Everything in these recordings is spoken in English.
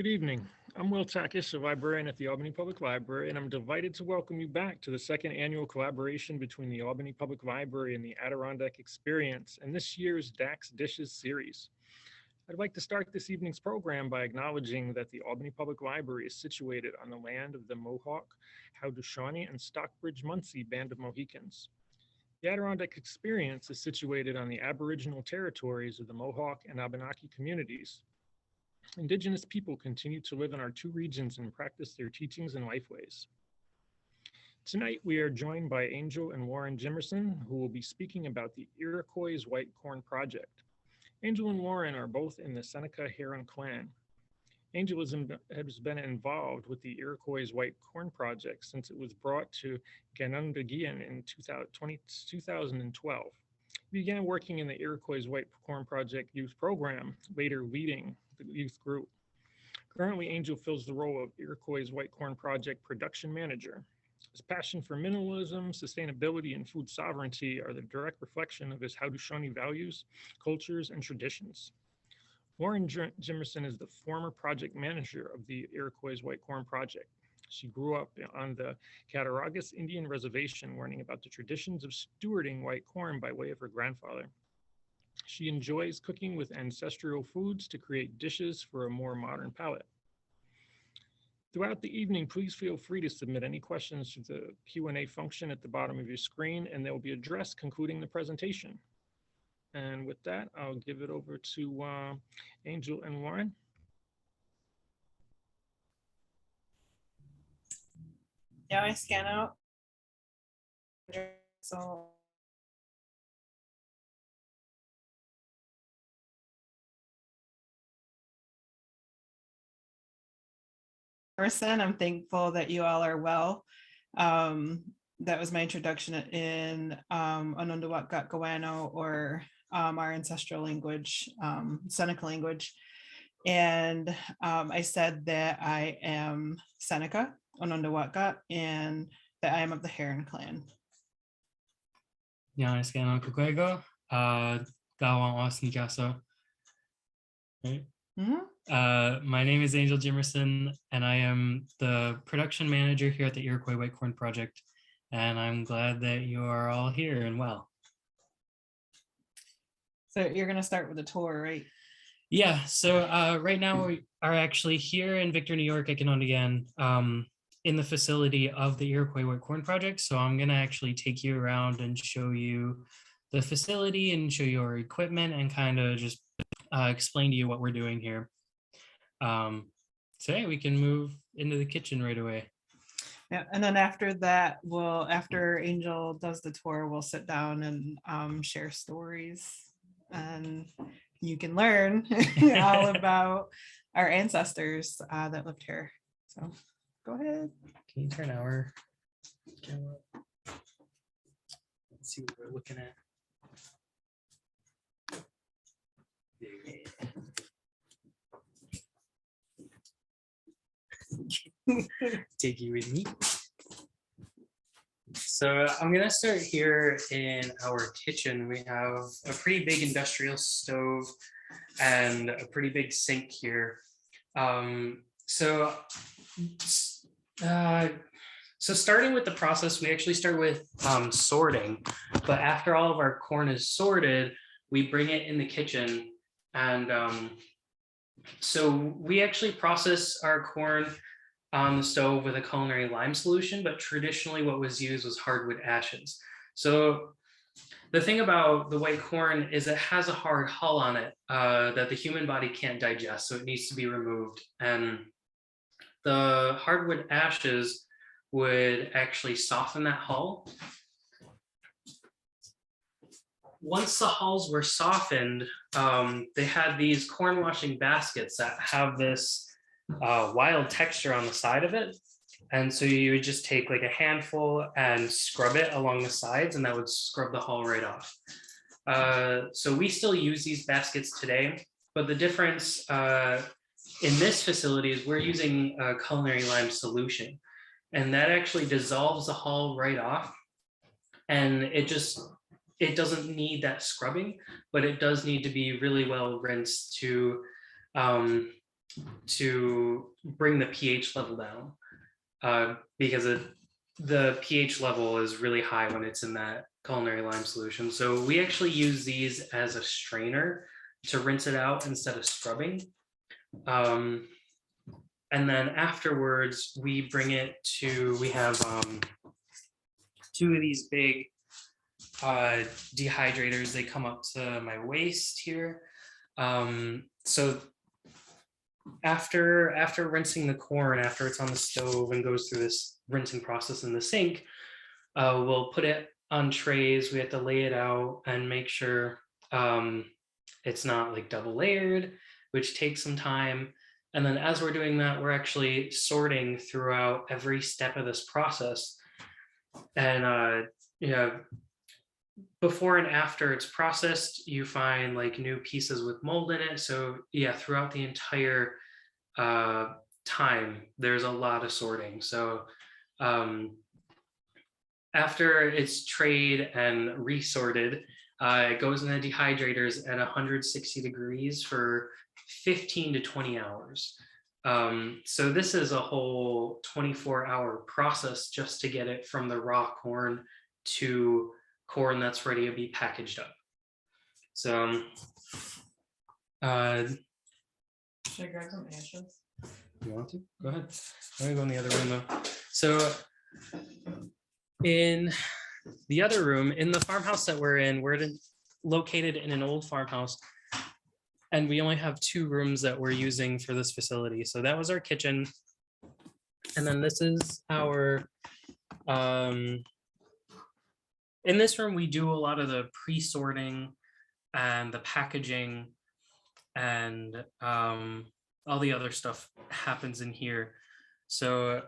Good evening. I'm Will Takish, a librarian at the Albany Public Library, and I'm delighted to welcome you back to the second annual collaboration between the Albany Public Library and the Adirondack Experience and this year's Dacks Dishes series. I'd like to start this evening's program by acknowledging that the Albany Public Library is situated on the land of the Mohawk, Haudenosaunee, and Stockbridge Munsee Band of Mohicans. The Adirondack Experience is situated on the Aboriginal territories of the Mohawk and Abenaki communities. Indigenous people continue to live in our two regions and practice their teachings and lifeways. Tonight, we are joined by Angel and Lauren Jimerson, who will be speaking about the Iroquois White Corn Project. Angel and Lauren are both in the Seneca Heron clan. Angel has been involved with the Iroquois White Corn Project since it was brought to Ganondagan in 2012. He began working in the Iroquois White Corn Project youth program, later leading the youth group. Currently, Angel fills the role of Iroquois White Corn Project production manager. His passion for minimalism, sustainability, and food sovereignty are the direct reflection of his Haudenosaunee values, cultures, and traditions. Lauren Jimerson is the former project manager of the Iroquois White Corn Project. She grew up on the Cattaraugus Indian Reservation, learning about the traditions of stewarding white corn by way of her grandfather. She enjoys cooking with ancestral foods to create dishes for a more modern palate. Throughout the evening, please feel free to submit any questions to the Q&A function at the bottom of your screen, and they will be addressed concluding the presentation. And with that, I'll give it over to Angel and Lauren. Yeah, I scan out. So I'm thankful that you all are well. That was my introduction in Ganondagan or our ancestral language, Seneca language. And I said that I am Seneca, Ganondagan, and that I am of the Heron clan. Yeah, I scan on Kukwego, Gawang Osnikaso. Right? My name is Angel Jimerson, and I am the production manager here at the Iroquois White Corn Project. And I'm glad that you are all here and well. So you're going to start with a tour, right? Yeah, so right now we are actually here in Victor, New York at Ganondagan, in the facility of the Iroquois White Corn Project. So I'm going to actually take you around and show you the facility and show you our equipment and kind of just explain to you what we're doing here. So yeah, we can move into the kitchen right away. Yeah, and then after that, after Angel does the tour, we'll sit down and share stories, and you can learn all about our ancestors that lived here. So go ahead. Can you turn our camera? Let's see what we're looking at. Take you with me. So I'm gonna start here in our kitchen. We have a pretty big industrial stove and a pretty big sink here. So starting with the process, we actually start with sorting. But after all of our corn is sorted, we bring it in the kitchen. And so we actually process our corn on the stove with a culinary lime solution, but traditionally what was used was hardwood ashes. So the thing about the white corn is it has a hard hull on it that the human body can't digest, so it needs to be removed. And the hardwood ashes would actually soften that hull. Once the hulls were softened, they had these corn washing baskets that have this wild texture on the side of it. And so you would just take like a handful and scrub it along the sides, and that would scrub the hull right off. So we still use these baskets today, but the difference in this facility is we're using a culinary lime solution, and that actually dissolves the hull right off. And it doesn't need that scrubbing, but it does need to be really well rinsed to to bring the pH level down, because the pH level is really high when it's in that culinary lime solution. So we actually use these as a strainer to rinse it out instead of scrubbing. And then afterwards, we bring it to, we have two of these big dehydrators. They come up to my waist here. So after rinsing the corn, after it's on the stove and goes through this rinsing process in the sink, we'll put it on trays. We have to lay it out and make sure it's not like double layered, which takes some time. And then as we're doing that, we're actually sorting throughout every step of this process. And before and after it's processed, you find like new pieces with mold in it. So yeah, throughout the entire time, there's a lot of sorting. So after it's trayed and resorted, it goes in the dehydrators at 160 degrees for 15 to 20 hours. So this is a whole 24-hour process just to get it from the raw corn to corn that's ready to be packaged up. So should I grab some ashes? You want to? Go ahead. I'm gonna go in the other room though. So in the other room, in the farmhouse that we're in, located in an old farmhouse, and we only have 2 rooms that we're using for this facility. So that was our kitchen. And then this is our, in this room, we do a lot of the pre-sorting and the packaging, and all the other stuff happens in here. So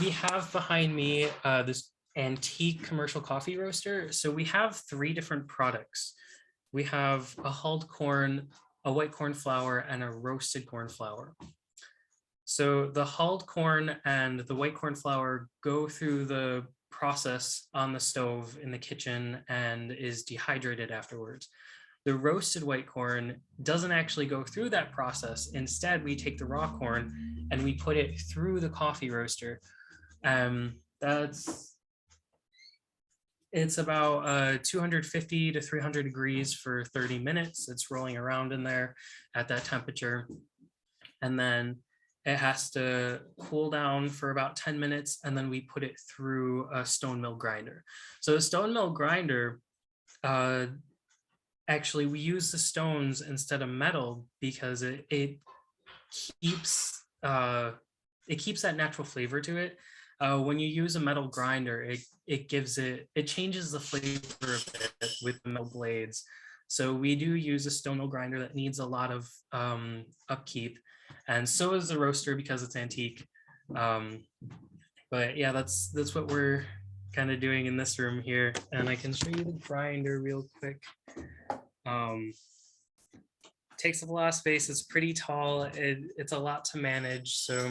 we have behind me this antique commercial coffee roaster. So we have 3 different products. We have a hulled corn, a white corn flour, and a roasted corn flour. So the hulled corn and the white corn flour go through the process on the stove in the kitchen and is dehydrated afterwards. The roasted white corn doesn't actually go through that process. Instead, we take the raw corn and we put it through the coffee roaster. It's about 250 to 300 degrees for 30 minutes. It's rolling around in there at that temperature. And then it has to cool down for about 10 minutes. And then we put it through a stone mill grinder. So a stone mill grinder, actually we use the stones instead of metal because it keeps that natural flavor to it. When you use a metal grinder, it changes the flavor a bit with the metal blades. So we do use a stone mill grinder that needs a lot of upkeep, and so is the roaster because it's antique. But yeah, that's what we're kind of doing in this room here, and I can show you the grinder real quick. Takes up a lot of space. It's pretty tall. It's a lot to manage. So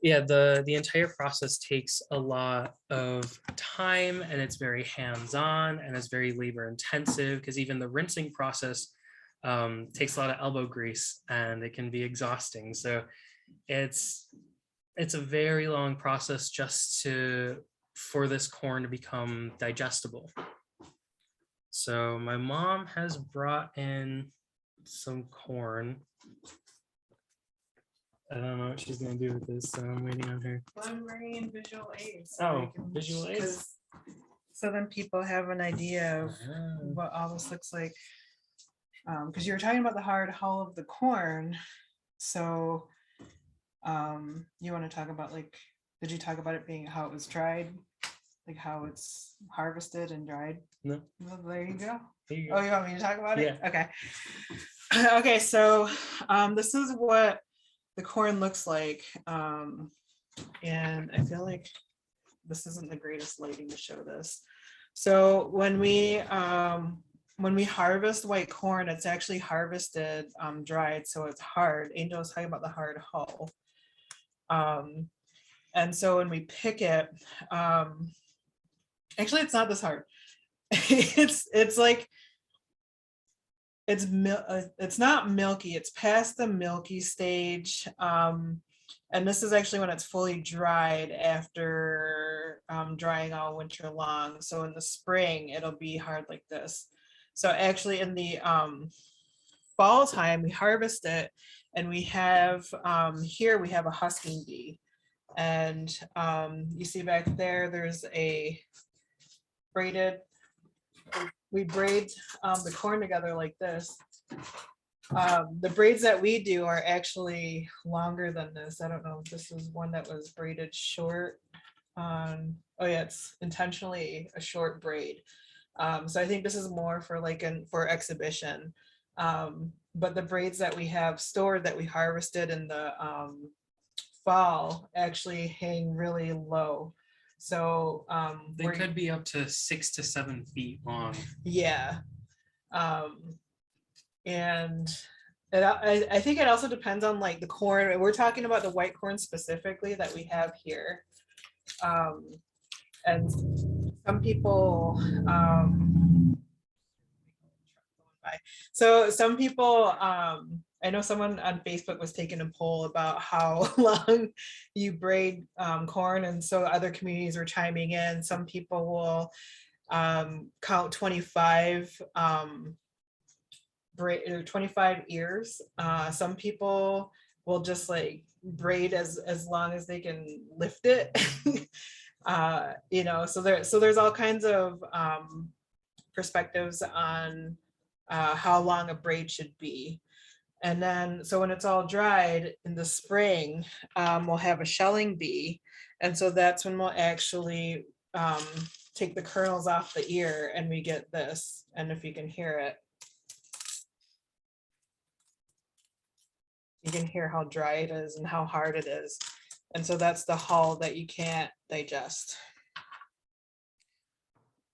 yeah, the entire process takes a lot of time, and it's very hands-on, and it's very labor intensive because even the rinsing process takes a lot of elbow grease, and it can be exhausting. So it's a very long process just for this corn to become digestible. So my mom has brought in some corn. I don't know what she's gonna do with this, so I'm waiting on her. Well, I'm bringing in visual aids. Visual aids. So then people have an idea of what all this looks like. Because you were talking about the hard hull of the corn. So you want to talk about did you talk about it being how it was dried? Like how it's harvested and dried? No. Well, there you go. There you go. Oh, you want me to talk about it? Yeah. Okay. Okay, so this is what the corn looks like. And I feel like this isn't the greatest lighting to show this. So when we harvest white corn, it's actually harvested dried, so it's hard. Angel was talking about the hard hull. And so when we pick it, actually it's not this hard. It's like it's not milky, it's past the milky stage. And this is actually when it's fully dried after drying all winter long. So in the spring, it'll be hard like this. So actually in the fall time, we harvest it, and we have here we have a husking bee. And you see back there, there's a braided, we braid the corn together like this. The braids that we do are actually longer than this. I don't know if this is one that was braided short. Oh yeah, it's intentionally a short braid. So I think this is more for like for exhibition. But the braids that we have stored that we harvested in the fall actually hang really low. So They could be up to 6 to 7 feet long. yeah. And I think it also depends on like the corn. We're talking about the white corn specifically that we have here. And some people, so some people, I know someone on Facebook was taking a poll about how long you braid corn, and so other communities were chiming in. Some people will count 25 25 ears. Some people will just like braid as long as they can lift it. You know, so there's all kinds of perspectives on how long a braid should be. And then, so when it's all dried in the spring, we'll have a shelling bee. And so that's when we'll actually take the kernels off the ear, and we get this. And if you can hear it, you can hear how dry it is and how hard it is. And so that's the hull that you can't digest.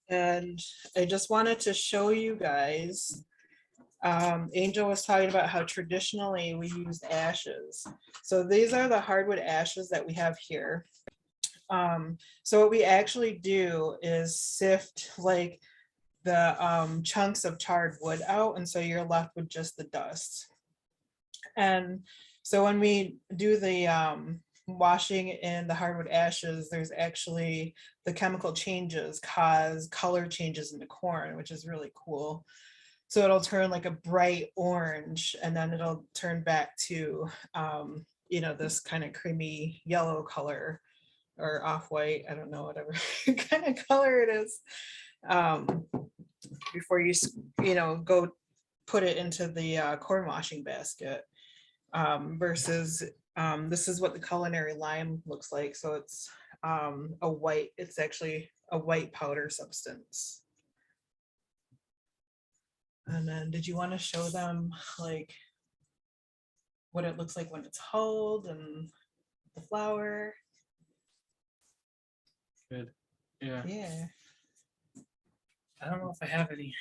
And I just wanted to show you guys, Angel was talking about how traditionally we used ashes. So these are the hardwood ashes that we have here. So what we actually do is sift like the chunks of charred wood out, and so you're left with just the dust. And so when we do the washing in the hardwood ashes, there's actually the chemical changes cause color changes in the corn, which is really cool. So it'll turn like a bright orange, and then it'll turn back to, you know, this kind of creamy yellow color, or off-white, I don't know, whatever kind of color it is, before you know, go put it into the corn washing basket. Versus this is what the culinary lime looks like. So it's a white, it's actually a white powder substance. And then did you want to show them like what it looks like when it's hulled and the flour? Good. Yeah. Yeah. I don't know if I have any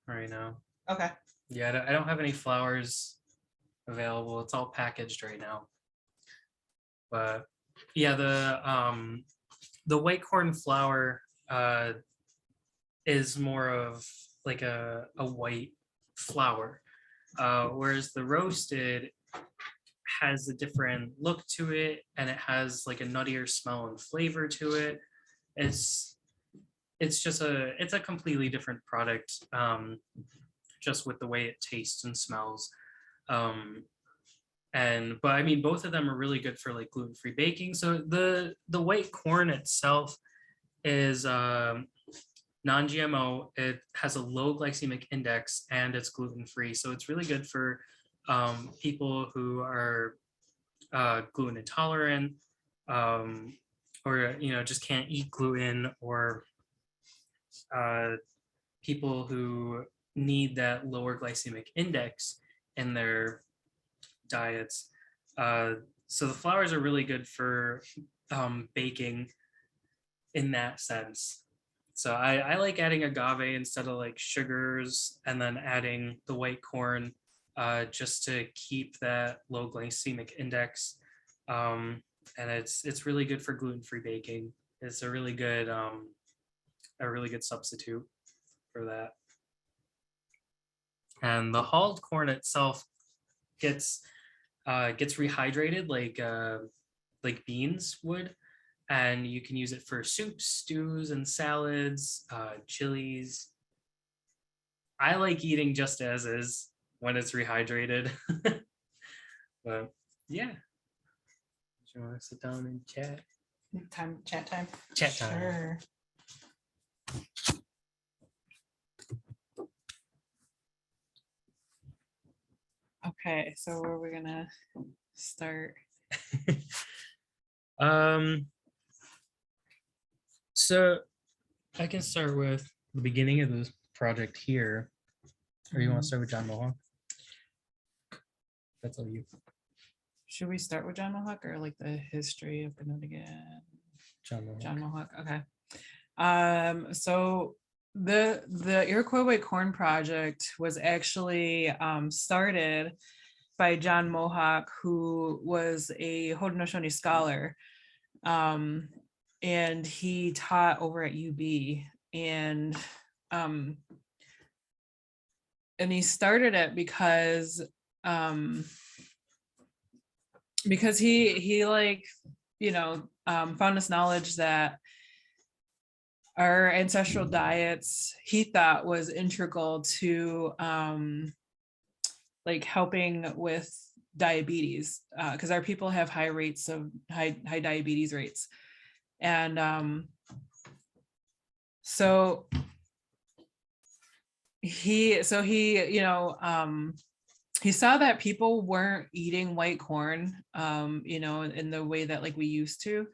right now. Okay. Yeah, I don't have any flowers available. It's all packaged right now. But yeah, the white corn flour is more of like a white flour, whereas the roasted has a different look to it, and it has like a nuttier smell and flavor to it. It's just it's a completely different product, just with the way it tastes and smells. But I mean, both of them are really good for like gluten-free baking. So the white corn itself is non-GMO. It has a low glycemic index, and it's gluten-free. So it's really good for people who are gluten intolerant, or you know, just can't eat gluten, or people who need that lower glycemic index in their diets. So the flours are really good for baking in that sense. So I like adding agave instead of like sugars, and then adding the white corn just to keep that low glycemic index. And it's really good for gluten-free baking. It's a really good substitute for that. And the hulled corn itself gets rehydrated like beans would, and you can use it for soups, stews, and salads, chilies. I like eating just as is when it's rehydrated. But yeah, do you want to sit down and chat? Chat time. Chat time. Sure. Okay, so where are we gonna start? So I can start with the beginning of this project here. Or you want to start with John Mohawk? That's all you. Should we start with John Mohawk or like the history of Ganondagan? John Mohawk. John Mohawk, okay. So the Iroquois White Corn Project was actually started by John Mohawk, who was a Haudenosaunee scholar. And he taught over at UB, and he started it because he like, found this knowledge that our ancestral diets, he thought, was integral to like helping with diabetes, because our people have high rates of high diabetes rates. And so he saw that people weren't eating white corn, in the way that like we used to.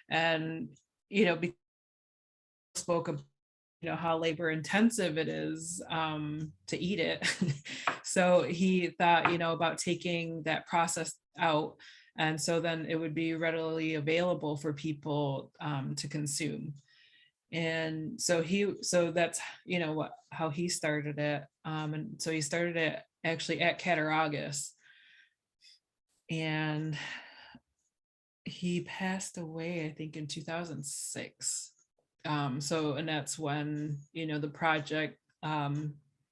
And, spoke of, how labor intensive it is to eat it. So he thought, about taking that process out. And so then it would be readily available for people to consume. And so that's, how he started it. And so he started it actually at Cattaraugus. And he passed away, I think, in 2006. And that's when, the project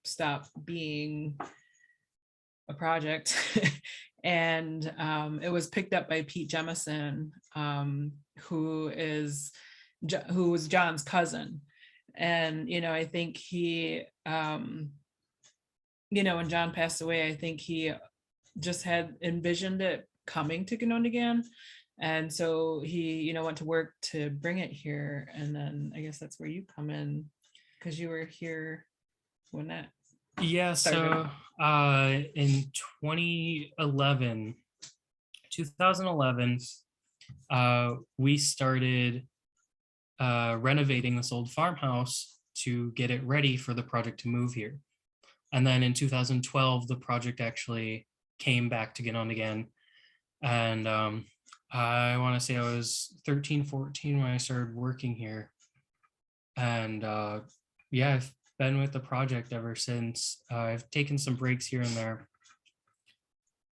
stopped being a project. And it was picked up by Pete Jimerson, who was John's cousin. And, I think he, when John passed away, I think he just had envisioned it coming to Ganondagan. And so he, went to work to bring it here. And then I guess that's where you come in, because you were here when that started. So in 2011, we started renovating this old farmhouse to get it ready for the project to move here. And then in 2012, the project actually came back to Ganondagan. And I want to say I was 13, 14 when I started working here. And I've been with the project ever since. I've taken some breaks here and there.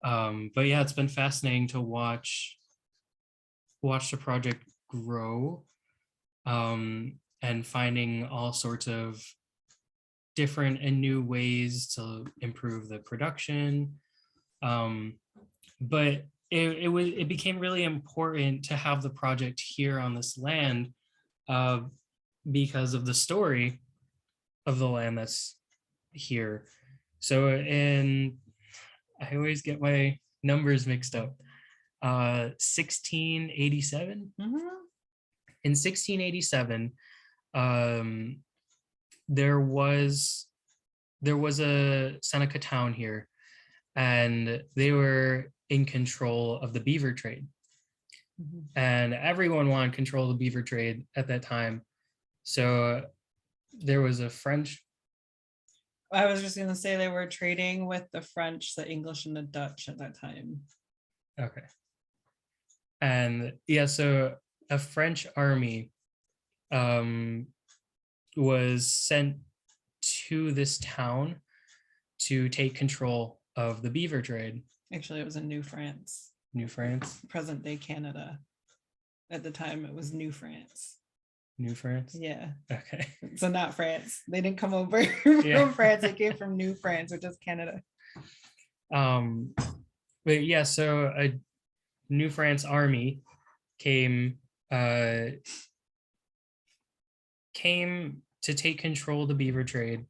But yeah, it's been fascinating to watch the project grow, and finding all sorts of different and new ways to improve the production. But it became really important to have the project here on this land, because of the story of the land that's here. So I always get my numbers mixed up. 1687. Mm-hmm. In 1687, there was a Seneca town here, and they were in control of the beaver trade. Mm-hmm. And everyone wanted control of the beaver trade at that time. So there was a French. I was just going to say they were trading with the French, the English, and the Dutch at that time. Okay. And yeah, so a French army was sent to this town to take control of the beaver trade. Actually, it was in New France. New France? Present day Canada. At the time, it was New France. New France? Yeah. Okay. So not France. They didn't come over Yeah. from France. They came from New France, which is Canada. But yeah, so a New France army came to take control of the beaver trade.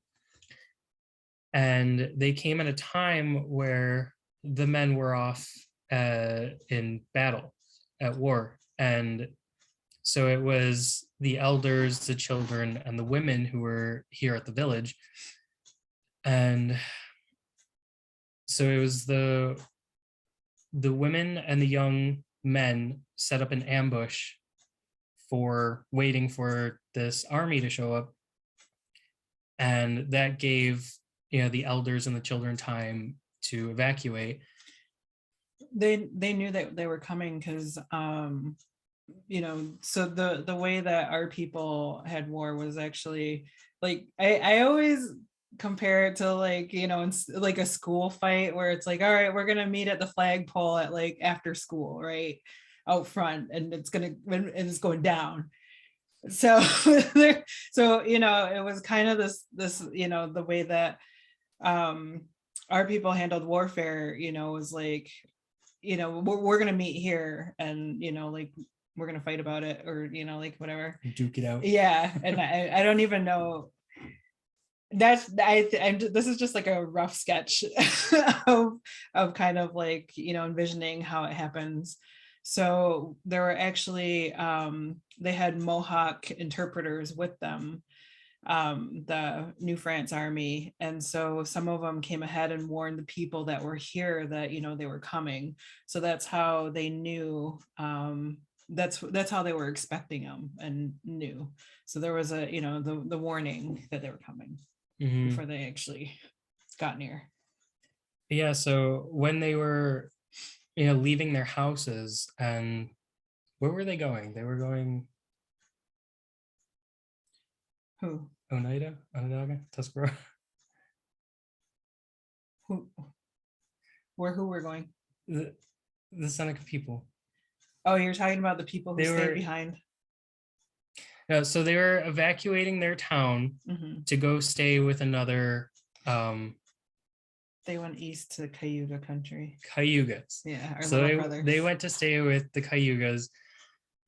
And they came at a time where the men were off in battle, at war. And so it was the elders, the children, and the women who were here at the village. And so it was the women and the young men set up an ambush for waiting for this army to show up. And that gave, the elders and the children time to evacuate. They knew that they were coming because so the way that our people had war was actually like I always compare it to like like a school fight where it's like, all right, we're gonna meet at the flagpole at like after school, right, out front, and it's going down. So so it was kind of this the way that our people handled warfare, was like, we're gonna meet here, and like we're gonna fight about it, or like whatever, Duke it out. yeah. And I don't even know, this is just like a rough sketch of kind of like envisioning how it happens. So there were actually they had Mohawk interpreters with them, the New France army, and so some of them came ahead and warned the people that were here that they were coming. So that's how they knew, that's how they were expecting them and knew. So there was a the warning that they were coming before they actually got near. Yeah, so when they were leaving their houses, and where were they going? They were going Who? Oneida, Onondaga, Tuscarora. Who we're going? The Seneca people. Oh, you're talking about the people who stayed behind. No, so they were evacuating their town to go stay with another. They went east to the Cayuga country. Cayugas. Yeah, our so little brothers. They went to stay with the Cayugas,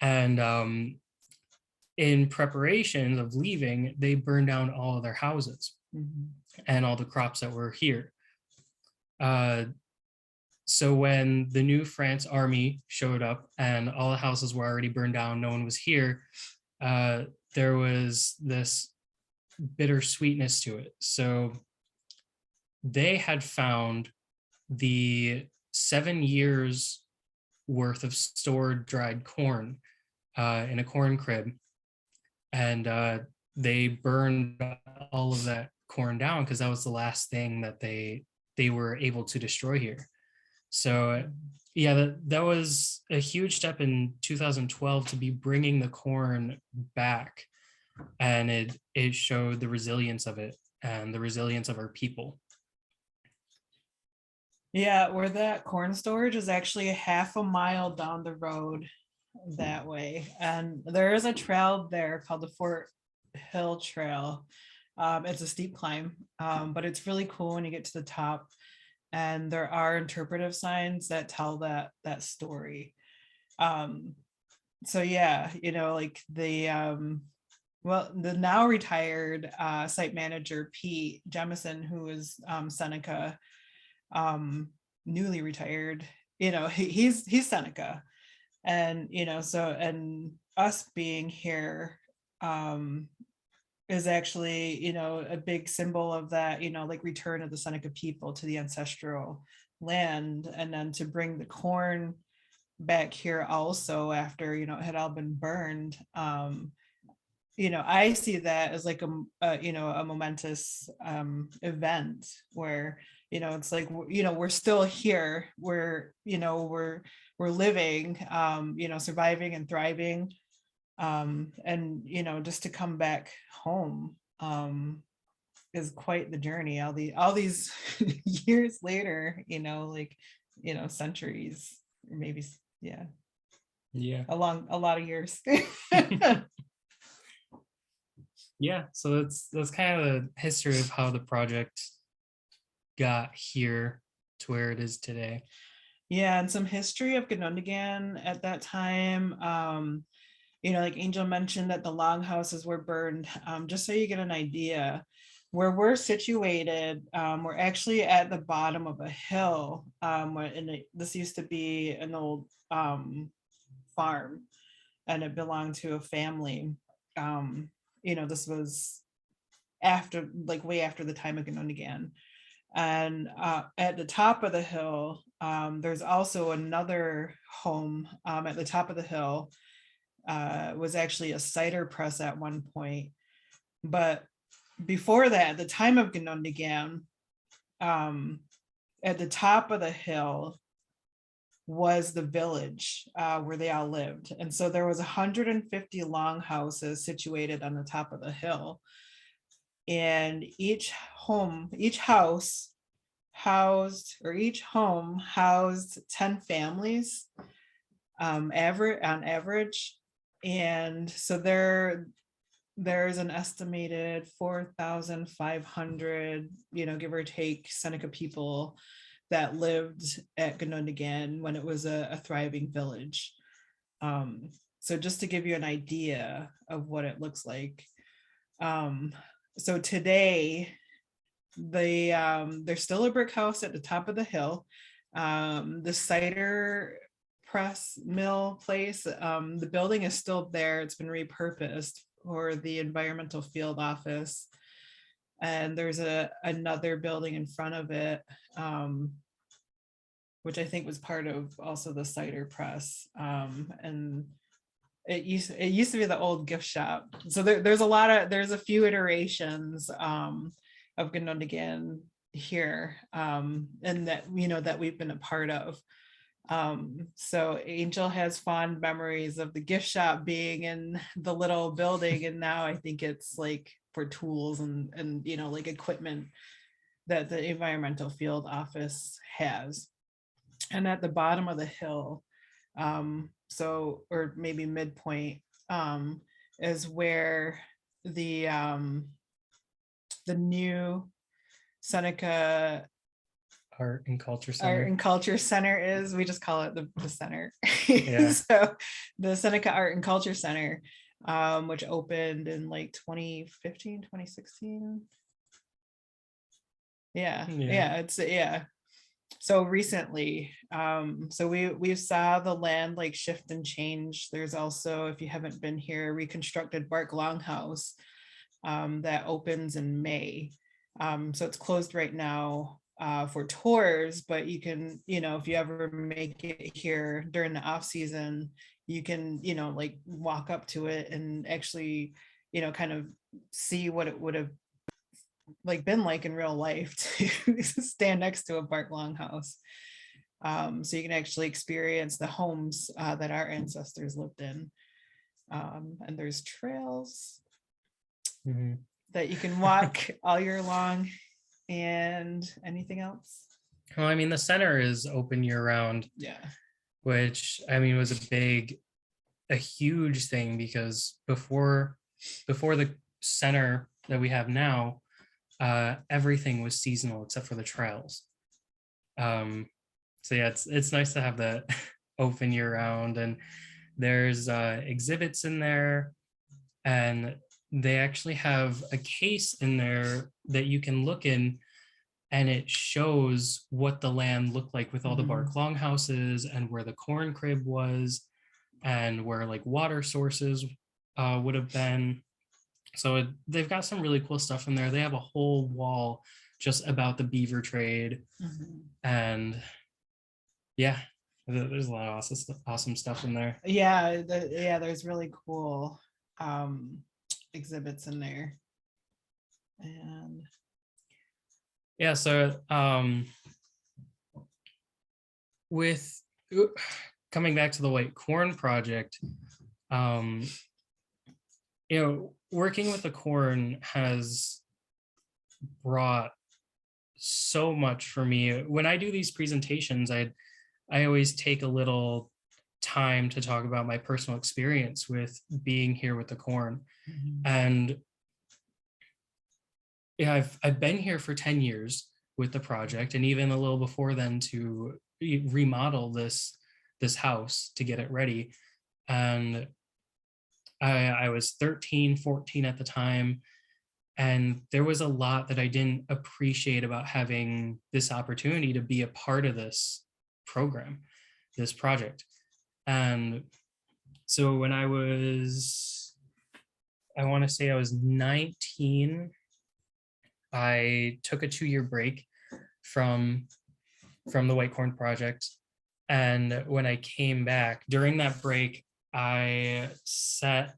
and in preparation of leaving, they burned down all of their houses and all the crops that were here. So when the New France army showed up and all the houses were already burned down, no one was here, there was this bitter sweetness to it. So they had found the 7 years worth of stored dried corn in a corn crib. And they burned all of that corn down because that was the last thing that they were able to destroy here. So yeah, that was a huge step in 2012 to be bringing the corn back, and it showed the resilience of it and the resilience of our people. Yeah, where that corn storage is actually 1/2 mile down the road that way, and there is a trail there called the Fort Hill Trail. It's a steep climb, but it's really cool when you get to the top, and there are interpretive signs that tell that story. So yeah, like the the now retired site manager Pete Jimerson, who is Seneca, newly retired, he's Seneca. And so, and us being here is actually a big symbol of that, like return of the Seneca people to the ancestral land, and then to bring the corn back here also after it had all been burned. I see that as like a momentous event where it's like we're still here, we're living, surviving and thriving, and just to come back home is quite the journey. All these years later, centuries, or maybe, yeah, a lot of years. Yeah, so that's kind of the history of how the project got here to where it is today. Yeah, and some history of Ganondagan at that time. Like Angel mentioned that the longhouses were burned. Just so you get an idea, where we're situated, we're actually at the bottom of a hill. This used to be an old farm, and it belonged to a family. This was after, like, way after the time of Ganondagan. And at the top of the hill, there's also another home at the top of the hill. Was actually a cider press at one point. But before that, at the time of Ganondagan, at the top of the hill was the village where they all lived. And so there was 150 longhouses situated on the top of the hill. And each home housed 10 families on average. And so there's an estimated 4,500, give or take, Seneca people that lived at Ganondagan when it was a thriving village. So just to give you an idea of what it looks like. So today, there's still a brick house at the top of the hill. The cider press mill place, the building is still there. It's been repurposed for the environmental field office. And there's another building in front of it, which I think was part of also the cider press. And it used to be the old gift shop. So there's a few iterations of Ganondagan here, and that that we've been a part of. So Angel has fond memories of the gift shop being in the little building, and now I think it's like for tools and like equipment that the environmental field office has. And at the bottom of the hill, or maybe midpoint, is where the new Seneca Art and Culture Center is. We just call it the center. Yeah. So the Seneca Art and Culture Center, which opened in like 2015, 2016. Yeah. So recently, so we saw the land like shift and change. There's also, if you haven't been here, reconstructed bark longhouse that opens in May. So it's closed right now for tours, but you can, if you ever make it here during the off season, you can, like walk up to it and actually, kind of see what it would have like been like in real life to stand next to a bark longhouse. So you can actually experience the homes that our ancestors lived in. And there's trails that you can walk all year long. And anything else? Well, I mean, the center is open year round. Yeah. Which, I mean, was a huge thing, because before the center that we have now, everything was seasonal except for the trails. So yeah, it's nice to have that open year round, and there's exhibits in there, and they actually have a case in there that you can look in, and it shows what the land looked like with all the bark longhouses, and where the corn crib was, and where like water sources would have been. So they've got some really cool stuff in there. They have a whole wall just about the beaver trade. And yeah, there's a lot of awesome stuff in there. Yeah, there's really cool exhibits in there. And yeah, so with coming back to the White Corn Project, working with the corn has brought so much for me. When I do these presentations, I always take a little time to talk about my personal experience with being here with the corn. And yeah, I've been here for 10 years with the project, and even a little before then to remodel this house to get it ready. And I was 13, 14 at the time, and there was a lot that I didn't appreciate about having this opportunity to be a part of this program, this project. And so when I want to say I was 19, I took a 2-year break from the White Corn Project. And when I came back during that break, I set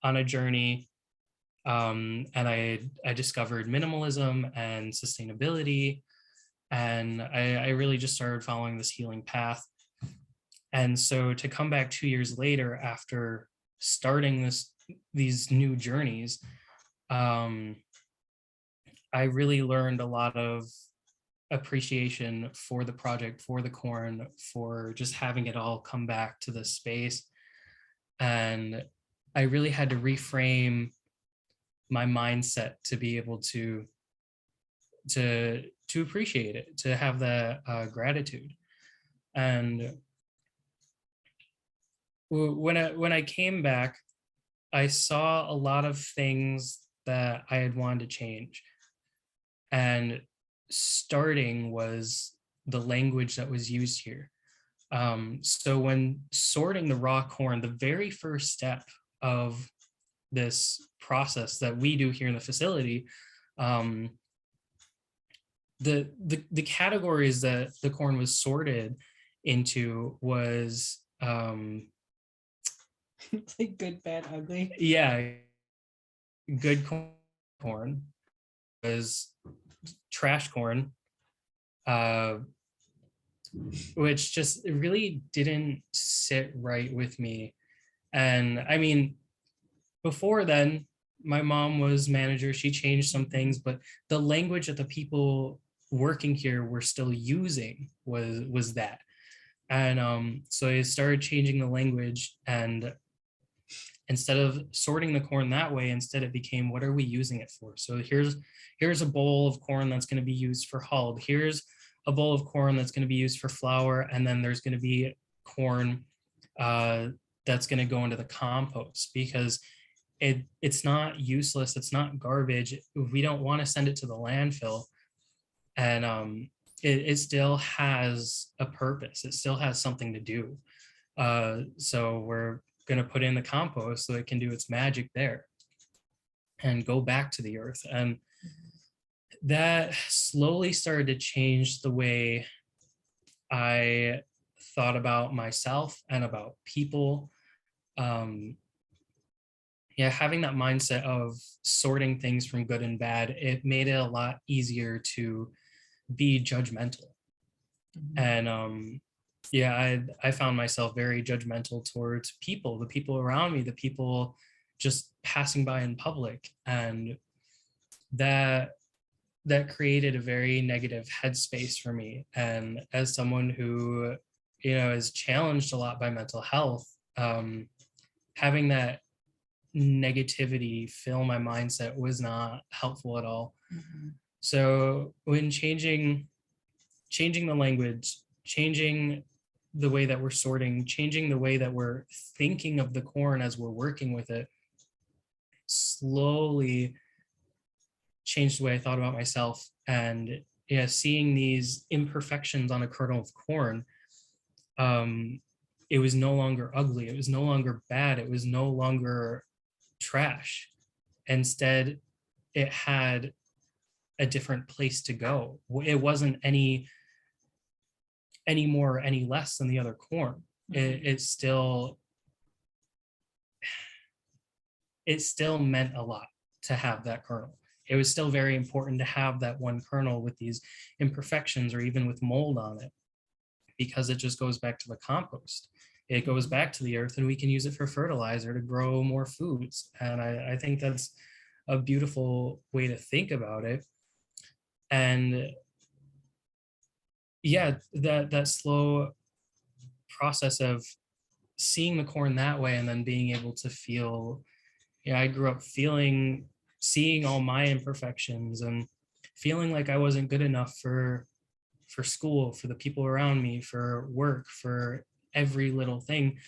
on a journey, and I discovered minimalism and sustainability. And I really just started following this healing path. And so to come back 2 years later after starting these new journeys, I really learned a lot of appreciation for the project, for the corn, for just having it all come back to this space. And I really had to reframe my mindset to be able to appreciate it, to have that gratitude. And when I came back, I saw a lot of things that I had wanted to change. And starting was the language that was used here. So when sorting the raw corn, the very first step of this process that we do here in the facility, the categories that the corn was sorted into was It's like good, bad, ugly. yeah, good corn was trash corn, which just really didn't sit right with me. And I mean, before then, my mom was manager. She changed some things, but the language that the people working here were still using was that. And so I started changing the language, and instead of sorting the corn that way, instead it became, what are we using it for? So here's a bowl of corn that's going to be used for hulled. Here's a bowl of corn that's going to be used for flour, and then there's going to be corn that's going to go into the compost, because it's not useless, it's not garbage. We don't want to send it to the landfill. And it still has a purpose, it still has something to do. So we're going to put in the compost so it can do its magic there and go back to the earth. And that slowly started to change the way I thought about myself and about people. Having that mindset of sorting things from good and bad, it made it a lot easier to be judgmental. And I found myself very judgmental towards people, the people around me, the people just passing by in public. And that created a very negative headspace for me. And as someone who, is challenged a lot by mental health, having that negativity fill my mindset was not helpful at all. So when changing the language, changing the way that we're sorting, changing the way that we're thinking of the corn as we're working with it, slowly changed the way I thought about myself. And seeing these imperfections on a kernel of corn, it was no longer ugly, it was no longer bad, it was no longer trash. Instead, it had a different place to go. It wasn't any more, any less than the other corn. It still meant a lot to have that kernel. It was still very important to have that one kernel with these imperfections or even with mold on it, because it just goes back to the compost. It goes back to the earth, and we can use it for fertilizer to grow more foods. And I think that's a beautiful way to think about it. And that slow process of seeing the corn that way, and then being able to feel, I grew up feeling seeing all my imperfections and feeling like I wasn't good enough for school, for the people around me, for work, for every little thing,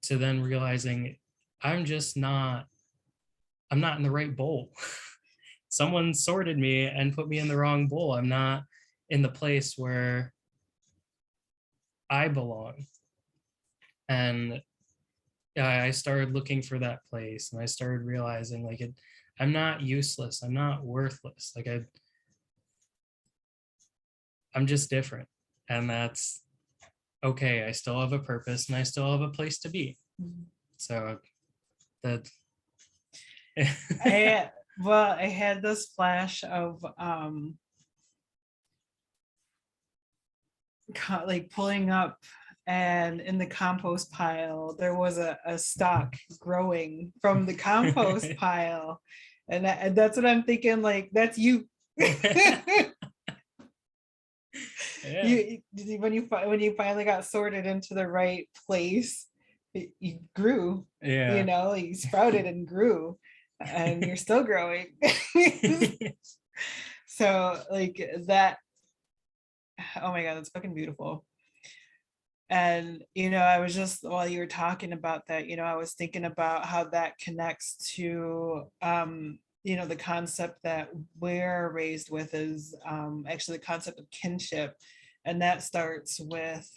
to then realizing I'm not in the right bowl. Someone sorted me and put me in the wrong bowl. I'm not in the place where I belong. And I started looking for that place, and I started realizing like I'm not useless. I'm not worthless. Like I'm just different, and that's okay. I still have a purpose, and I still have a place to be. So that. I had this flash of like pulling up, and in the compost pile there was a stalk growing from the compost pile, and that's what I'm thinking, like that's you. Yeah. When you finally got sorted into the right place, you grew. Yeah. You know, you sprouted and grew, and you're still growing. So like that, oh my god, that's fucking beautiful. And you know, I was just, while you were talking about that, you know, I was thinking about how that connects to you know, the concept that we're raised with is actually the concept of kinship. And that starts with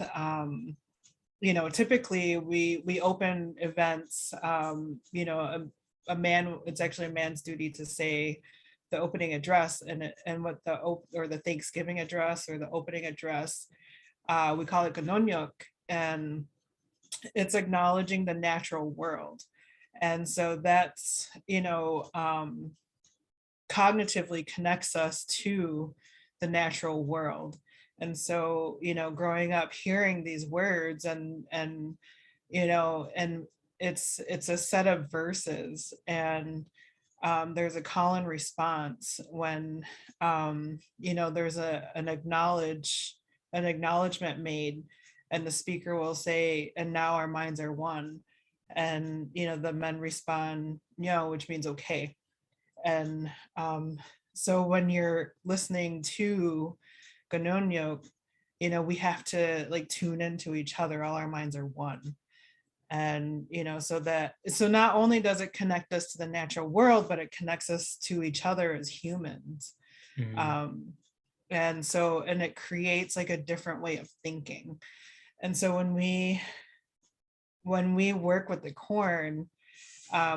you know, typically we open events, you know, a man, it's actually a man's duty to say the opening address, and what or the Thanksgiving address or the opening address, we call it Ganondagan, and it's acknowledging the natural world. And so that's, you know, cognitively connects us to the natural world. And so, you know, growing up hearing these words, and you know, and it's a set of verses, and there's a call and response when you know, there's an acknowledgement made, and the speaker will say, and now our minds are one, and you know, the men respond, no, which means okay. And so when you're listening to Ganondagan, you know, we have to like tune into each other. All our minds are one. And you know, so not only does it connect us to the natural world, but it connects us to each other as humans. Mhm. And it creates like a different way of thinking. And so when we work with the corn,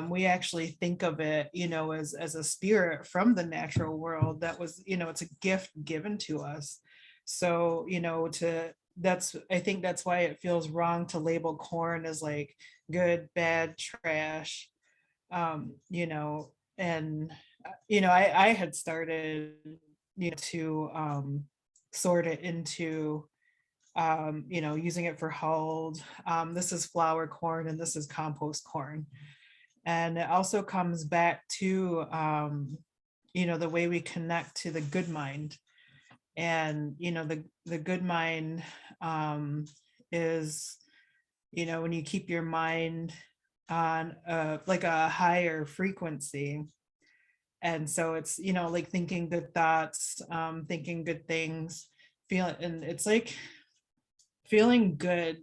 we actually think of it, you know, as a spirit from the natural world that was, you know, it's a gift given to us. So, you know, I think that's why it feels wrong to label corn as like good, bad, trash, you know. And you know, I had started, you know, to sort it into you know, using it for hulled. This is flour corn and this is compost corn. And it also comes back to you know, the way we connect to the good mind. And you know, the good mind is, you know, when you keep your mind on like a higher frequency. And so it's, you know, like thinking good thoughts, thinking good things, and it's like feeling good.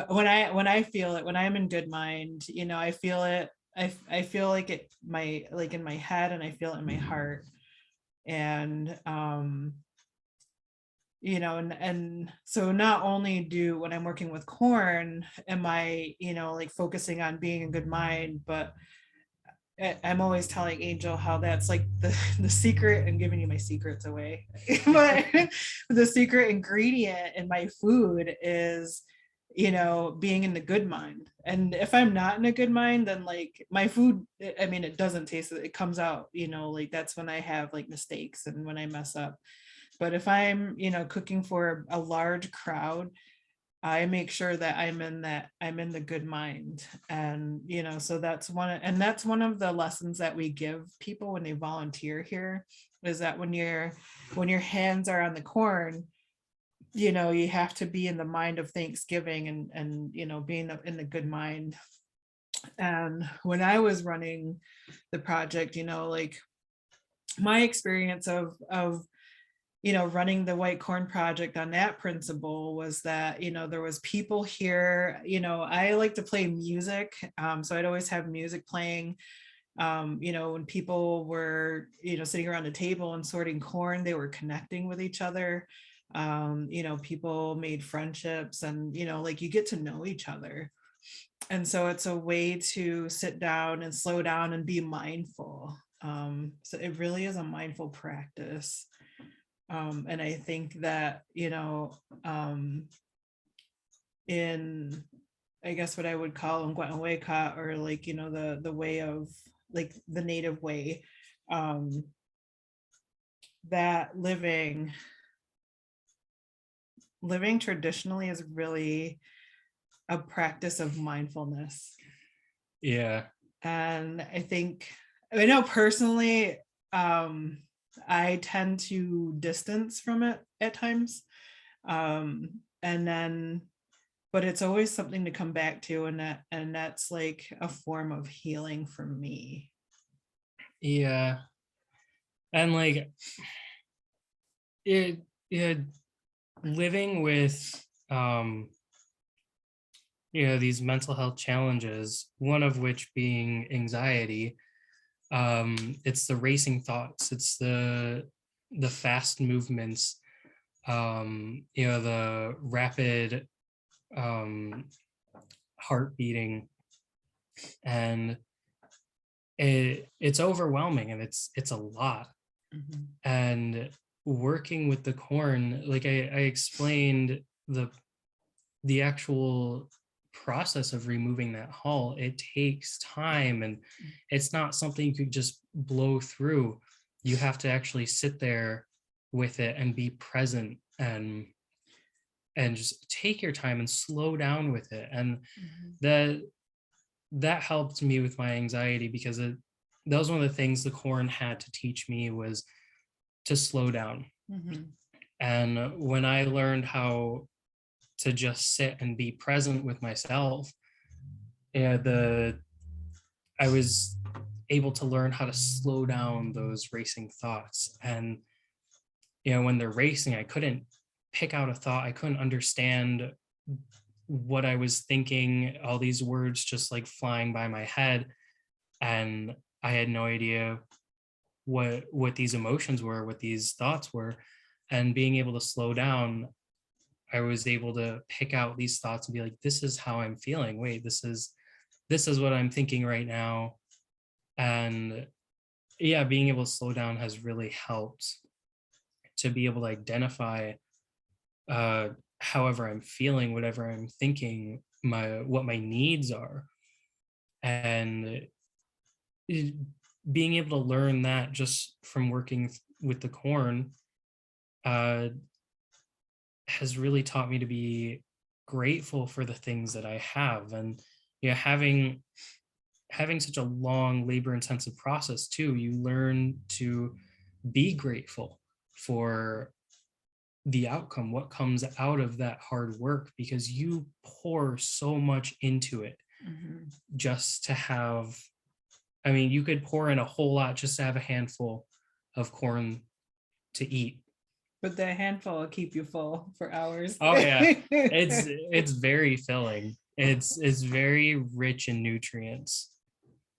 When I feel it, when I'm in good mind, you know, I feel it. I feel like it, like in my head, and I feel it in my heart. And you know, and so not only do, when I'm working with corn, am I, you know, like focusing on being in good mind, but I'm always telling Angel how that's like the secret, and giving you my secrets away. But the secret ingredient in my food is, you know, being in the good mind. And if I'm not in a good mind, then like my food, I mean, it doesn't taste, it comes out, you know, like that's when I have like mistakes and when I mess up. But if I'm, you know, cooking for a large crowd, I make sure that I'm in the good mind. And you know, so that's one of the lessons that we give people when they volunteer here, is that when your hands are on the corn, you know, you have to be in the mind of Thanksgiving, and you know, being in the good mind. And when I was running the project, like my experience of running the White Corn Project on that principle was that, there was people here, I like to play music. So I'd always have music playing. When people were, sitting around a table and sorting corn, they were connecting with each other. People made friendships and, like you get to know each other. And so it's a way to sit down and slow down and be mindful. So it really is a mindful practice. And I think that, in, I guess what I would call Ngwataweka, or like, the way of like the native way, that living traditionally is really a practice of mindfulness. Yeah. And I know personally, I tend to distance from it at times. And then, but it's always something to come back to, and that's like a form of healing for me. Yeah. And like it living with these mental health challenges, one of which being anxiety. It's the racing thoughts, it's the fast movements, the rapid heart beating, and it's overwhelming, and it's a lot. Mm-hmm. And working with the corn, like I explained, the actual process of removing that hull, it takes time, and it's not something you could just blow through. You have to actually sit there with it and be present, and just take your time and slow down with it. And that helped me with my anxiety, because that was one of the things the corn had to teach me, was to slow down. Mm-hmm. And when I learned how to just sit and be present with myself, I was able to learn how to slow down those racing thoughts. And when they're racing, I couldn't pick out a thought, I couldn't understand what I was thinking, all these words just like flying by my head, and I had no idea what these emotions were, what these thoughts were. And being able to slow down, I was able to pick out these thoughts and be like, this is how I'm feeling. Wait, this is what I'm thinking right now. And yeah, being able to slow down has really helped to be able to identify however I'm feeling, whatever I'm thinking, what my needs are. And being able to learn that just from working with the corn has really taught me to be grateful for the things that I have. And having such a long labor intensive process too, you learn to be grateful for the outcome, what comes out of that hard work, because you pour so much into it. Mm-hmm. Just to have, you could pour in a whole lot just to have a handful of corn to eat. But the handful will keep you full for hours. Oh yeah, it's very filling. It's very rich in nutrients.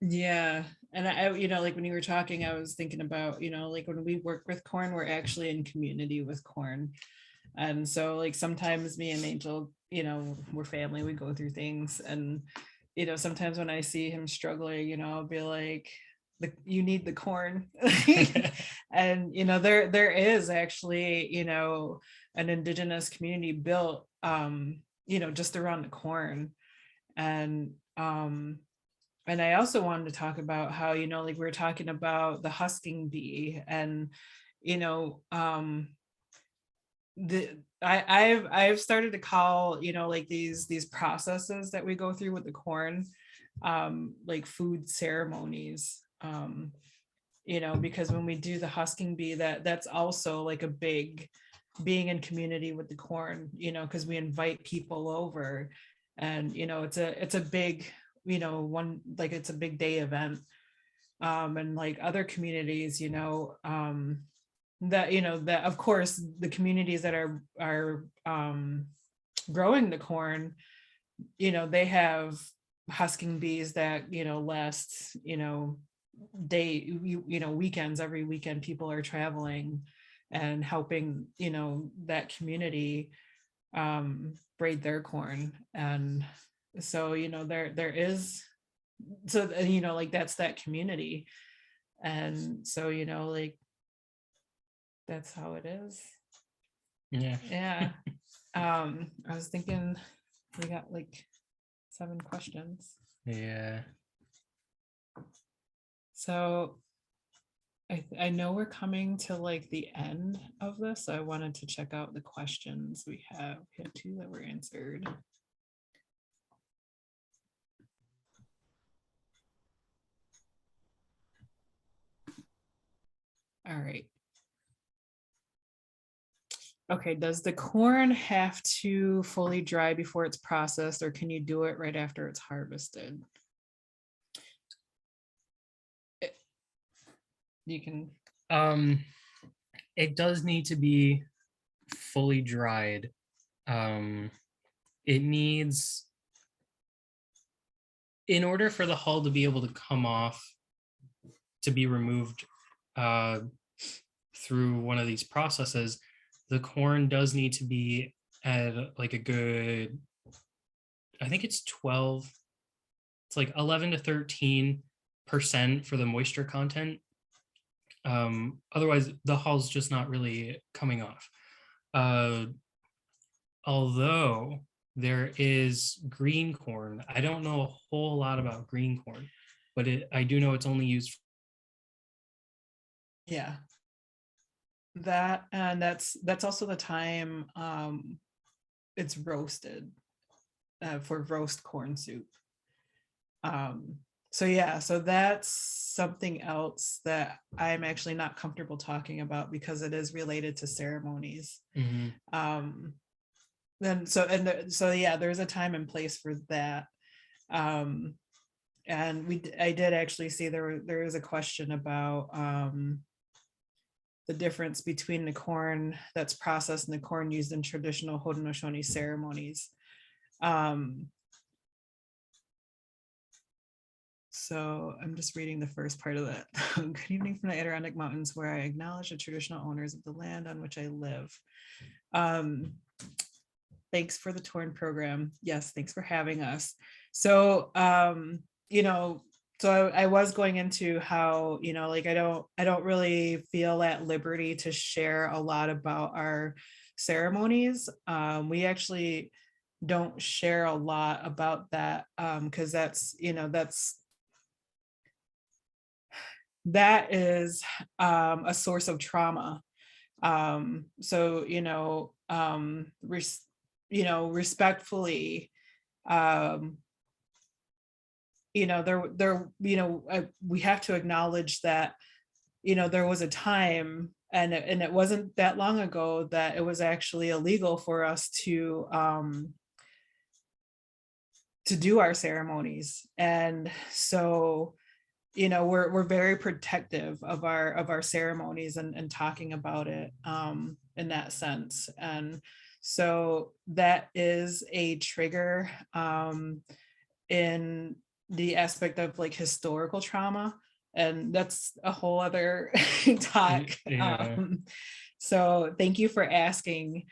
Yeah. And I, like when you were talking, I was thinking about, like when we work with corn, we're actually in community with corn. And so like sometimes me and Angel, we're family, we go through things. And, sometimes when I see him struggling, I'll be like, you need the corn. And, there is actually, an indigenous community built, just around the corn. And I also wanted to talk about how, like we were talking about the husking bee, and, I've started to call, like these processes that we go through with the corn, like food ceremonies, because when we do the husking bee, that's also like a big being in community with the corn, because we invite people over, and, it's a big one, like it's a big day event. And like other communities, that of course the communities that are growing the corn, they have husking bees that last weekends. Every weekend people are traveling and helping that community braid their corn. And so there is, so like that's that community. And so like that's how it is. Yeah. I was thinking we got like 7 questions. Yeah. So I know we're coming to like the end of this, so I wanted to check out the questions we have. We had 2 that were answered. All right. Okay, does the corn have to fully dry before it's processed, or can you do it right after it's harvested? You can. It does need to be fully dried. It needs, in order for the hull to be able to come off, to be removed through one of these processes, the corn does need to be at like a good, I think it's 12, it's like 11 to 13% for the moisture content. Otherwise the hull's just not really coming off. Although there is green corn, I don't know a whole lot about green corn, but I do know it's only used. Yeah. That, and that's also the time it's roasted for roast corn soup. So yeah, so that's something else that I'm actually not comfortable talking about because it is related to ceremonies. Mm-hmm. So yeah, there's a time and place for that. And I did actually see there is a question about the difference between the corn that's processed and the corn used in traditional Haudenosaunee ceremonies. So I'm just reading the first part of that. Good evening from the Adirondack Mountains, where I acknowledge the traditional owners of the land on which I live. Thanks for the Torn program. Yes, thanks for having us. So, so I was going into how, like I don't really feel at liberty to share a lot about our ceremonies. We actually don't share a lot about that because that is a source of trauma. So respectfully, we have to acknowledge that there was a time, and it wasn't that long ago, that it was actually illegal for us to do our ceremonies. And so we're very protective of our ceremonies and talking about it in that sense. And so that is a trigger in the aspect of like historical trauma, and that's a whole other talk. Yeah. So thank you for asking,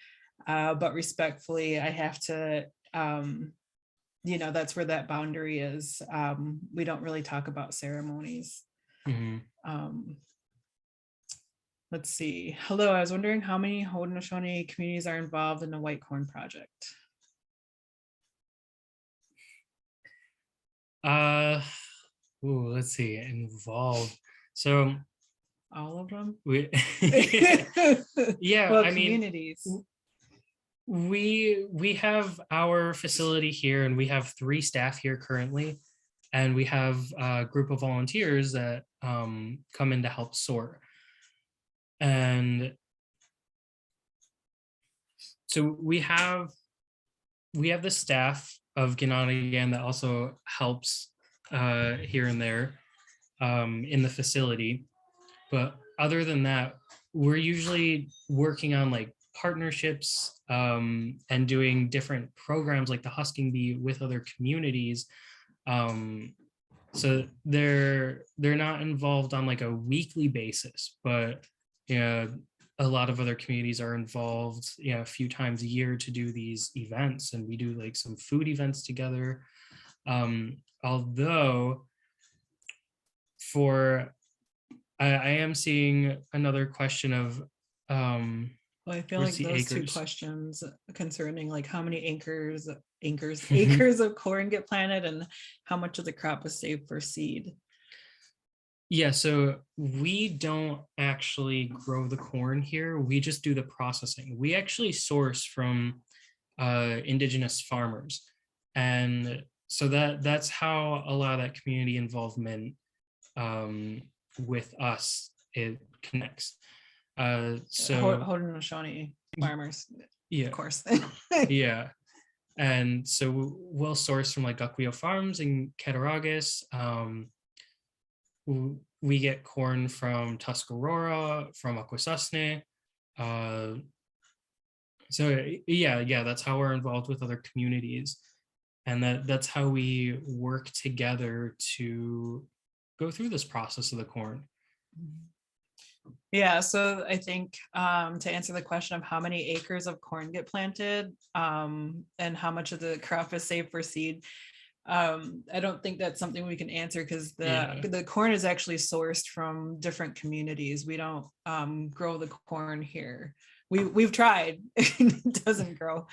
but respectfully I have to that's where that boundary is. We don't really talk about ceremonies. Mm-hmm. Let's see. Hello, I was wondering how many Haudenosaunee communities are involved in the White Corn Project? Let's see, involved. So all of them? Yeah, well, I communities. mean, we have our facility here, and we have 3 staff here currently, and we have a group of volunteers that come in to help sort. And so we have the staff Ganondagan that also helps here and there in the facility. But other than that, we're usually working on like partnerships and doing different programs like the Husking Bee with other communities. So they're not involved on like a weekly basis, but yeah, a lot of other communities are involved, a few times a year to do these events, and we do like some food events together. Although I am seeing another question of Well, I feel where's like the those two acres? questions concerning like how many acres of corn get planted and how much of the crop is saved for seed. Yeah, so we don't actually grow the corn here. We just do the processing. We actually source from indigenous farmers. And so that's how a lot of that community involvement with us, it connects. Haudenosaunee farmers, Yeah, of course. yeah. And so we'll source from like Guckwheel Farms in Cattaraugus. We get corn from Tuscarora, from Akwesasne. So yeah, that's how we're involved with other communities. And that's how we work together to go through this process of the corn. Yeah, so I think to answer the question of how many acres of corn get planted and how much of the crop is saved for seed, I don't think that's something we can answer because the corn is actually sourced from different communities. We don't grow the corn here. We've tried, it doesn't grow.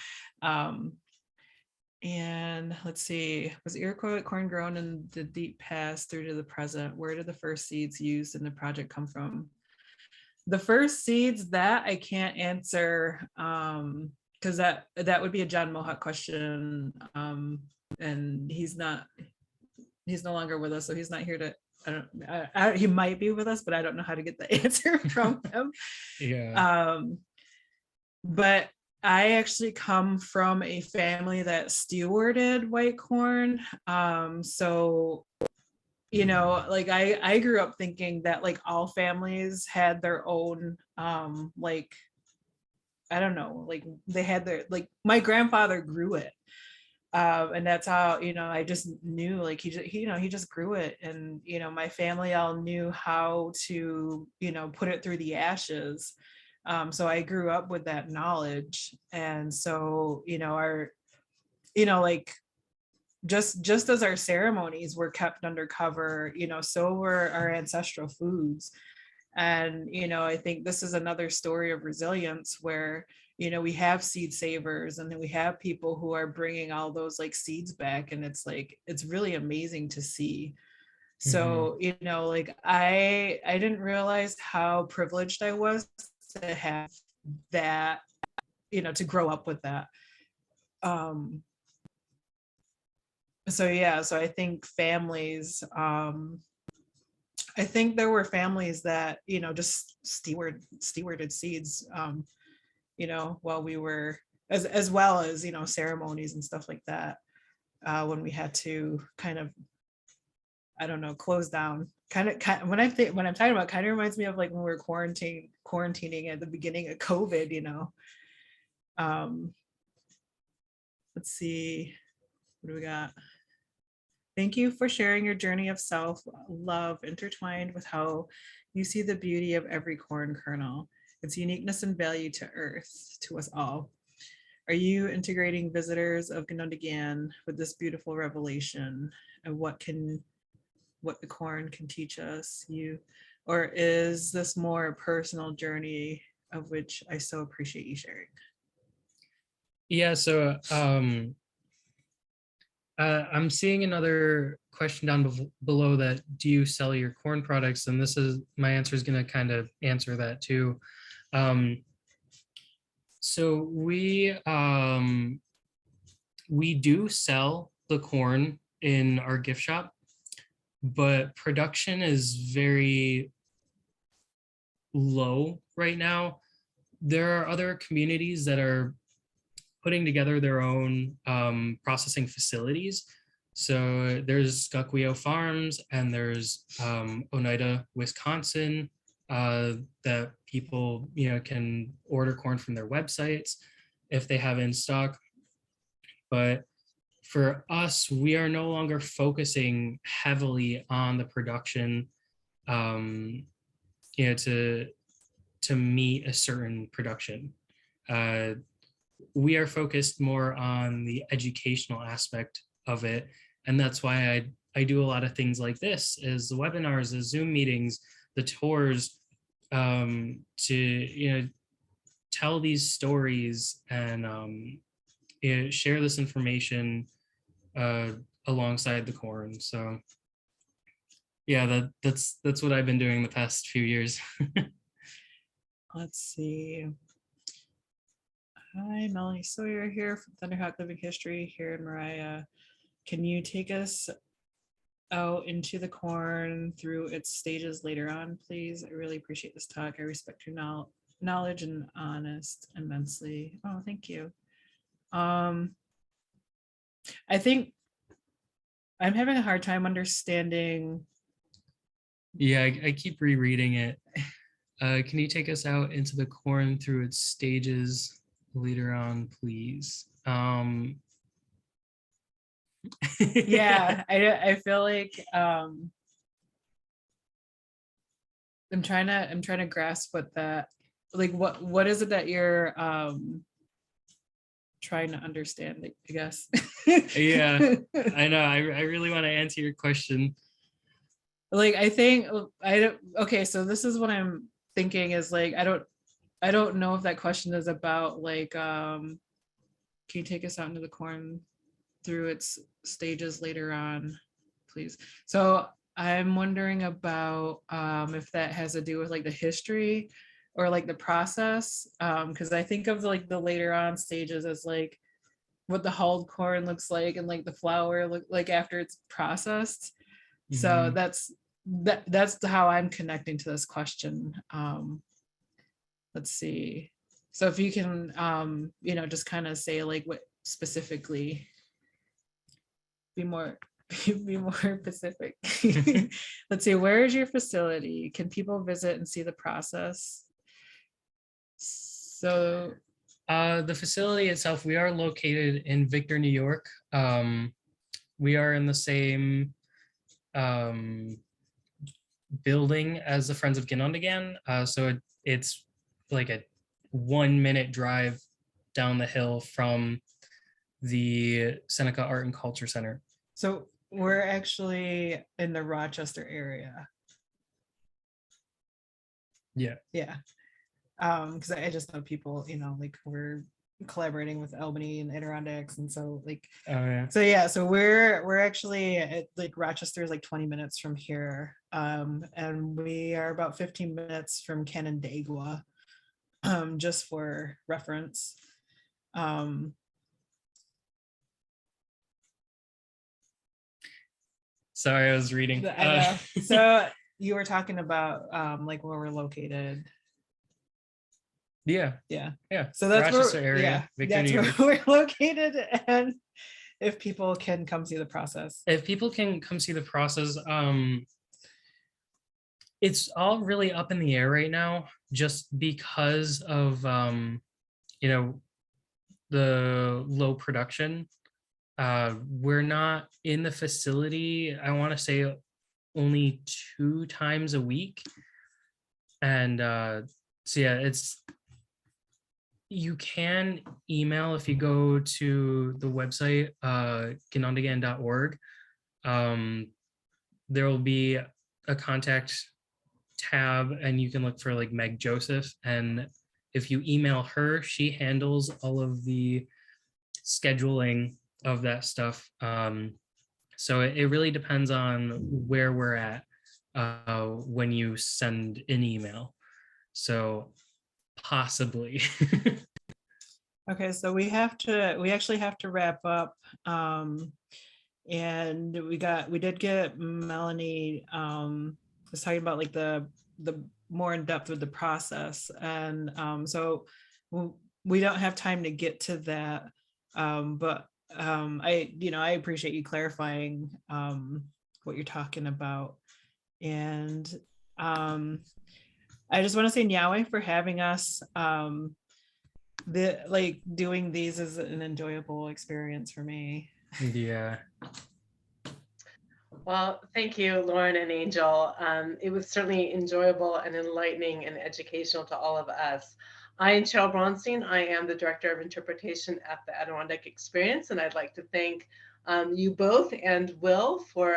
And let's see, was Iroquois White corn grown in the deep past through to the present? Where did the first seeds used in the project come from? The first seeds, that I can't answer because that would be a John Mohawk question, and he's no longer with us, so he's not here to. He might be with us, but I don't know how to get the answer from him. Yeah. But I actually come from a family that stewarded white corn, so like I grew up thinking that like all families had their own like I don't know, like they had their, like my grandfather grew it, and that's how I just knew like he just grew it, and my family all knew how to put it through the ashes, so I grew up with that knowledge, and so our like just as our ceremonies were kept undercover, so were our ancestral foods. And, I think this is another story of resilience where, we have seed savers, and then we have people who are bringing all those like seeds back. And it's like, it's really amazing to see. So, like I didn't realize how privileged I was to have that, to grow up with that. So I think families, I think there were families that just stewarded seeds, while we were as well as ceremonies and stuff like that, when we had to kind of, I don't know, close down. Kind of when I'm talking about, kind of reminds me of like when we were quarantining at the beginning of COVID. Let's see, what do we got? Thank you for sharing your journey of self-love intertwined with how you see the beauty of every corn kernel, its uniqueness and value to Earth, to us all. Are you integrating visitors of Ganondagan with this beautiful revelation of what the corn can teach us, or is this more a personal journey of which I so appreciate you sharing? Yeah, so I'm seeing another question down below that, do you sell your corn products? And my answer is going to kind of answer that too. So we do sell the corn in our gift shop, but production is very low right now. There are other communities that are putting together their own processing facilities. So there's Skukwio Farms and there's Oneida, Wisconsin, that people, can order corn from their websites if they have in stock. But for us, we are no longer focusing heavily on the production, to meet a certain production. We are focused more on the educational aspect of it, and that's why I do a lot of things like this, is the webinars, the Zoom meetings, the tours, to tell these stories and share this information alongside the corn. So yeah, that's what I've been doing the past few years. Let's see. Hi, Melanie Sawyer here from Thunderhawk Living History here in Mariah. Can you take us out into the corn through its stages later on, please? I really appreciate this talk. I respect your knowledge and honest immensely. Oh, thank you. I think I'm having a hard time understanding. Yeah, I keep rereading it. Can you take us out into the corn through its stages later on, please? Yeah, I feel like I'm trying to grasp what that, like, what is it that you're trying to understand, I guess. Yeah, I know. I really want to answer your question. Like, I think okay, so this is what I'm thinking is, like, I don't know if that question is about, like, can you take us out into the corn through its stages later on, please? So I'm wondering about if that has to do with, like, the history or, like, the process, because I think of, like, the later on stages as, like, what the hulled corn looks like and, like, the flour look like after it's processed. So that's how I'm connecting to this question. Let's see. So if you can, just kind of say, like, what specifically, be more specific. Let's see, where is your facility? Can people visit and see the process? So the facility itself, we are located in Victor, New York. We are in the same building as the Friends of Ganondagan. So it's like a 1-minute drive down the hill from the Seneca Art and Culture Center. So we're actually in the Rochester area. Yeah. Because I just know people, like, we're collaborating with Albany and Adirondacks, and so, like, so we're actually at, like, Rochester is like 20 minutes from here, and we are about 15 minutes from Canandaigua, just for reference. Sorry, I was reading. I know. So you were talking about like where we're located. Yeah. So that's Rochester where, area, Victor, that's New where York. we're located, and if people can come see the process. If people can come see the process, it's all really up in the air right now, just because of the low production. We're not in the facility, I want to say, only 2 times a week. And so yeah, you can email if you go to the website, ganondagan.org. There will be a contact tab, and you can look for, like, Meg Joseph. And if you email her, she handles all of the scheduling of that stuff. So it really depends on where we're at when you send an email. So possibly. Okay, so we actually have to wrap up. And we did get Melanie was talking about, like, the more in depth with the process. And so we don't have time to get to that. But I appreciate you clarifying what you're talking about. And I just want to say Nyaweh for having us. Doing these is an enjoyable experience for me. Yeah. Well, thank you, Lauren and Angel. It was certainly enjoyable and enlightening and educational to all of us. I am Cheryl Bronstein. I am the Director of Interpretation at the Adirondack Experience, and I'd like to thank you both and Will for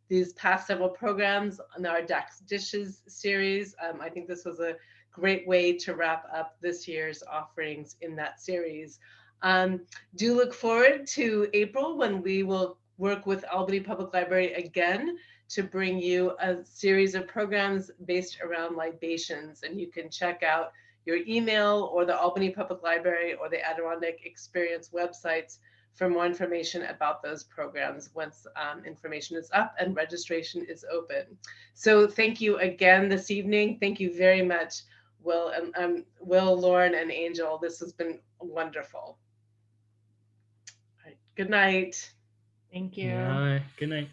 these past several programs on our Dacks Dishes series. I think this was a great way to wrap up this year's offerings in that series. Do look forward to April when we will work with Albany Public Library again to bring you a series of programs based around libations. And you can check out your email or the Albany Public Library or the Adirondack Experience websites for more information about those programs once information is up and registration is open. So thank you again this evening. Thank you very much, Will, Will, Lauren, and Angel. This has been wonderful. All right, good night. Thank you. Yeah. Good night.